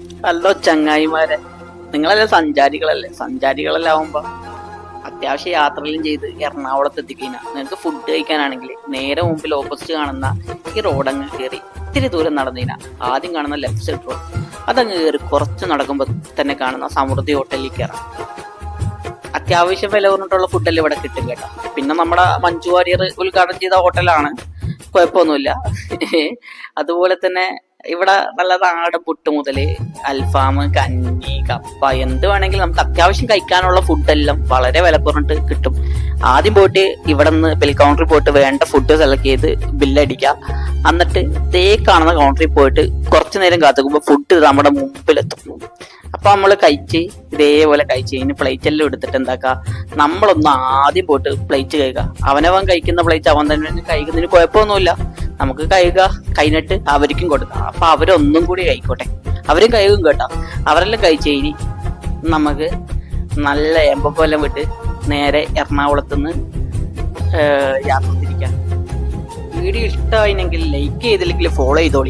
Hello ചങ്ങായിമാരെ, നിങ്ങളല്ലേ സഞ്ചാരികളെല്ലാം ആവുമ്പോ അത്യാവശ്യം യാത്രകളും ചെയ്ത് എറണാകുളത്ത് എത്തിക്കഴിഞ്ഞാൽ നിങ്ങൾക്ക് ഫുഡ് കഴിക്കാനാണെങ്കിൽ നേരെ മുമ്പിൽ ഓപ്പോസിറ്റ് കാണുന്ന ഈ റോഡങ്ങ് കയറി ഇത്തിരി ദൂരം നടന്നു കഴിഞ്ഞാൽ ആദ്യം കാണുന്ന ലെഫ്റ്റ് സൈഡ് റോഡ് അതങ്ങ് കയറി കുറച്ച് നടക്കുമ്പോൾ തന്നെ കാണുന്ന സമൃദ്ധി ഹോട്ടലിൽ കയറാം. അത്യാവശ്യം വില പറഞ്ഞിട്ടുള്ള ഫുഡെല്ലാം ഇവിടെ കിട്ടും കേട്ടോ. പിന്നെ നമ്മുടെ മഞ്ജു വാര്യർ ഉദ്ഘാടനം ചെയ്ത ഹോട്ടലാണ്, കുഴപ്പമൊന്നുമില്ല. അതുപോലെ തന്നെ ഇവിടെ നല്ല നാടൻ പുട്ട് മുതല് അൽഫാം, കഞ്ഞി, കപ്പ, എന്ത് വേണമെങ്കിലും നമുക്ക് അത്യാവശ്യം കഴിക്കാനുള്ള ഫുഡെല്ലാം വളരെ വില കുറഞ്ഞിട്ട് കിട്ടും. ആദ്യം പോയിട്ട് ഇവിടെ നിന്ന് ബിൽ കൗണ്ടറിൽ പോയിട്ട് വേണ്ട ഫുഡ് സെലക്ട് ചെയ്ത് ബില്ലടിക്കുക. എന്നിട്ട് ഇതേ കാണുന്ന കൗണ്ടറിൽ പോയിട്ട് കുറച്ചു നേരം കാത്തുക്കുമ്പോൾ ഫുഡ് നമ്മുടെ മുമ്പിലെത്തും. അപ്പൊ നമ്മൾ കഴിച്ച് ഇതേപോലെ കഴിച്ച് കഴിഞ്ഞ് പ്ലേറ്റ് എല്ലാം എടുത്തിട്ട് എന്താക്കുക, നമ്മളൊന്ന് ആദ്യം പോയിട്ട് പ്ലേറ്റ് കഴിക്കുക. അവനവൻ കഴിക്കുന്ന പ്ലേറ്റ് അവൻ തന്നെ കഴിക്കുന്നതിന് കുഴപ്പമൊന്നുമില്ല. നമുക്ക് കഴിയുക, കഴിഞ്ഞിട്ട് അവർക്കും കൊടുക്കാം. അപ്പൊ അവരൊന്നും കൂടി കഴിക്കോട്ടെ, അവരും കഴിക്കും കേട്ടോ. അവരെല്ലാം കഴിച്ച് കഴിഞ്ഞ് നമുക്ക് നല്ല എമ്പക്കൊല്ലം വിട്ട് നേരെ എറണാകുളത്തുനിന്ന് യാത്ര തിരിക്കാം. വീഡിയോ ഇഷ്ടമായില്ലെങ്കിൽ ലൈക്ക് ചെയ്തില്ലെങ്കിൽ ഫോളോ ചെയ്തോളി.